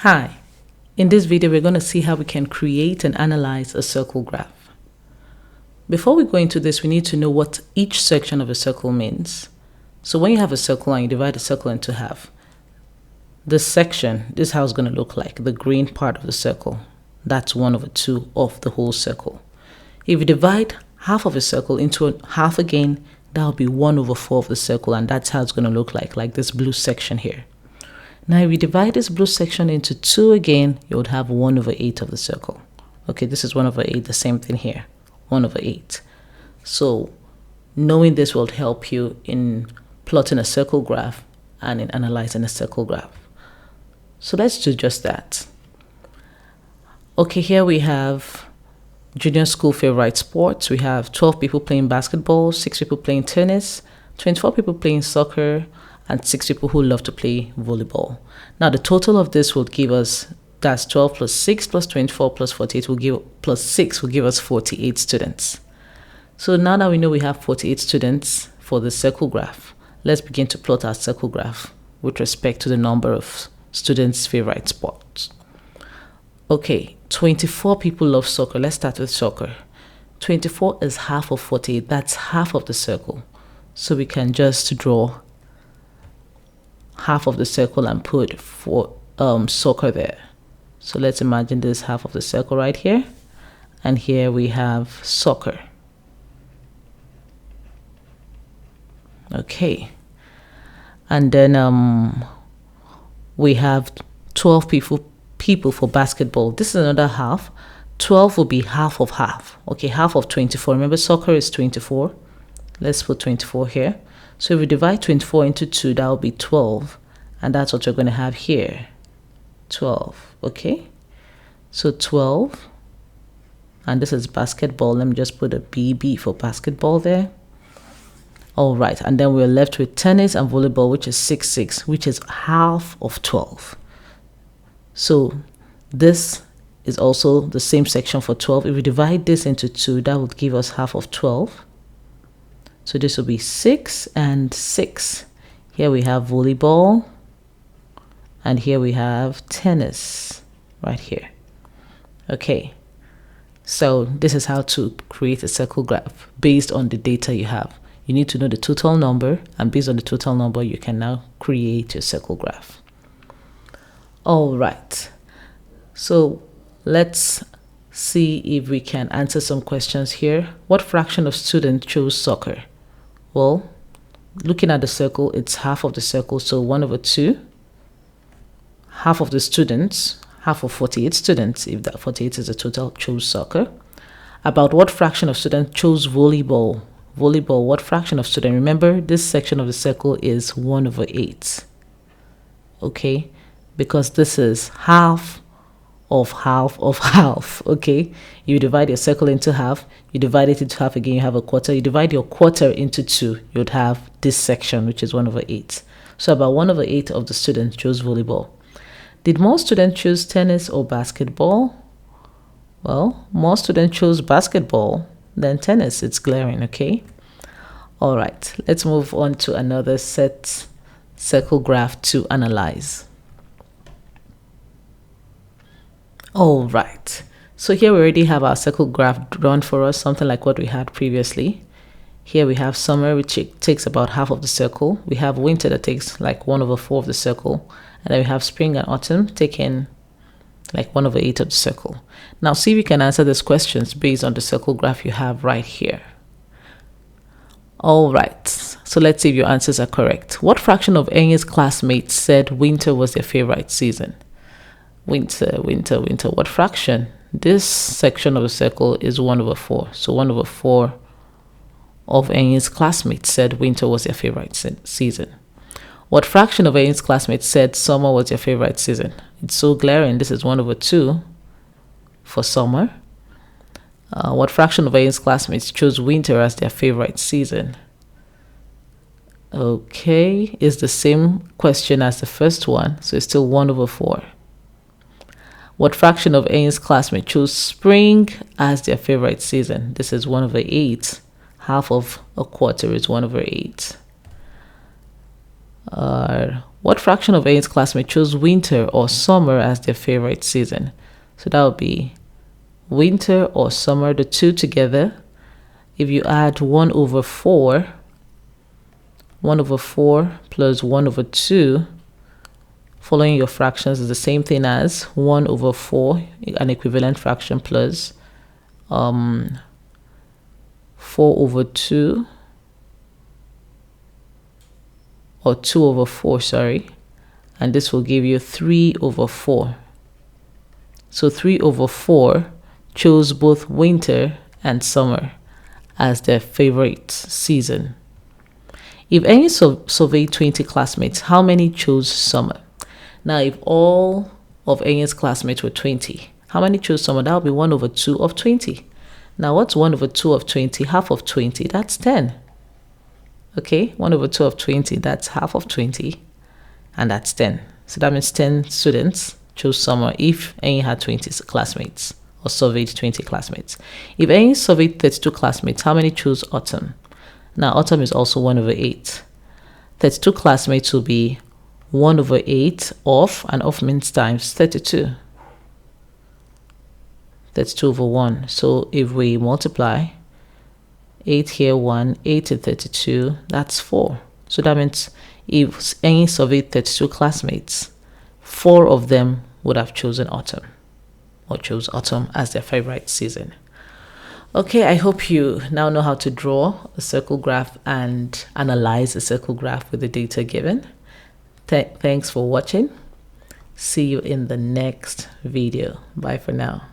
Hi, in this video we're going to see how we can create and analyze a circle graph. Before we go into this, we need to know what each section of a circle means. So when you have a circle and you divide the circle into half, this section, this is how it's going to look like, the green part of the circle. That's 1/2 of the whole circle. If you divide half of a circle into half again, that will be 1/4 of the circle, and that's how it's going to look like this blue section here. Now, if you divide this blue section into 2 again, you would have 1/8 of the circle. Okay, this is 1/8, the same thing here, 1/8. So knowing this will help you in plotting a circle graph and in analyzing a circle graph. So let's do just that. Okay, here we have junior school favorite sports. We have 12 people playing basketball, 6 people playing tennis, 24 people playing soccer, and 6 people who love to play volleyball. Now the total of this will give us, that's 12 plus 6 plus 24 plus 48 will give, plus 6 will give us 48 students. So now that we know we have 48 students for the circle graph, let's begin to plot our circle graph with respect to the number of students' favorite sports. Okay, 24 people love soccer. Let's start with soccer. 24 is half of 48. That's half of the circle. So we can just draw half of the circle and put soccer there. So let's imagine this half of the circle right here. And here we have soccer. Okay. And then we have 12 people for basketball. This is another half. 12 will be half of half. Okay, half of 24. Remember, soccer is 24. Let's put 24 here. So if we divide 24 into 2, that will be 12. And that's what you're going to have here. 12. Okay. So 12. And this is basketball. Let me just put a BB for basketball there. All right. And then we're left with tennis and volleyball, which is 6, 6, which is half of 12. So this is also the same section for 12. If we divide this into 2, that would give us half of 12. So this will be 6 and 6. Here we have volleyball. And here we have tennis right here. Okay. So this is how to create a circle graph based on the data you have. You need to know the total number, and based on the total number, you can now create your circle graph. All right. So let's see if we can answer some questions here. What fraction of students chose soccer? Well, looking at the circle, it's half of the circle, so 1/2. Half of the students, half of 48 students, if that 48 is the total, chose soccer. About what fraction of students chose volleyball? Volleyball, what fraction of students? Remember, this section of the circle is 1/8. Okay, because this is half of half of half. Okay, you divide your circle into half, you divide it into half again, you have a quarter. You divide your quarter into 2, you'd have this section, which is 1/8. So about 1/8 of the students chose volleyball. Did more students choose tennis or basketball? Well, more students chose basketball than tennis. It's glaring. Okay, all right, let's move on to another set circle graph to analyze. All right, so here we already have our circle graph drawn for us, something like what we had previously. Here we have summer, which takes about half of the circle. We have winter that takes like 1/4 of the circle. And then we have spring and autumn taking like 1/8 of the circle. Now see if you can answer these questions based on the circle graph you have right here. All right, so let's see if your answers are correct. What fraction of Enyi's classmates said winter was their favorite season? Winter, winter, winter. What fraction? This section of the circle is 1/4. So 1/4 of Enyi's classmates said winter was their favorite season. What fraction of Enyi's classmates said summer was their favorite season? It's so glaring. This is 1/2 for summer. What fraction of Enyi's classmates chose winter as their favorite season? Okay, it's the same question as the first one, so it's still 1/4. What fraction of Enyi's classmates chose spring as their favorite season? This is 1/8. Half of a quarter is 1/8. What fraction of A's classmates chose winter or summer as their favorite season? So that would be winter or summer, the two together. If you add 1 over 4, 1 over 4 plus 1 over 2, following your fractions is the same thing as 1 over 4, an equivalent fraction, plus 4 over 2, or 2 over 4, sorry. And this will give you 3 over 4. So 3 over 4 chose both winter and summer as their favorite season. If any surveyed 20 classmates, how many chose summer? Now, if all of Anya's classmates were 20, how many chose summer? That would be 1 over 2 of 20. Now, what's 1 over 2 of 20? Half of 20, that's 10. Okay, 1 over 2 of 20, that's half of 20, and that's 10. So that means 10 students chose summer if Anya had 20 classmates or surveyed 20 classmates. If Anya surveyed 32 classmates, how many chose autumn? Now, autumn is also 1 over 8. 32 classmates will be 1 over 8 of, and of means times 32. 32 over 1. So if we multiply 8 here, 1, 8 and 32, that's 4. So that means if any surveyed 32 classmates, 4 of them would have chosen autumn, or chose autumn as their favorite season. Okay, I hope you now know how to draw a circle graph and analyze a circle graph with the data given. Thanks for watching. See you in the next video. Bye for now.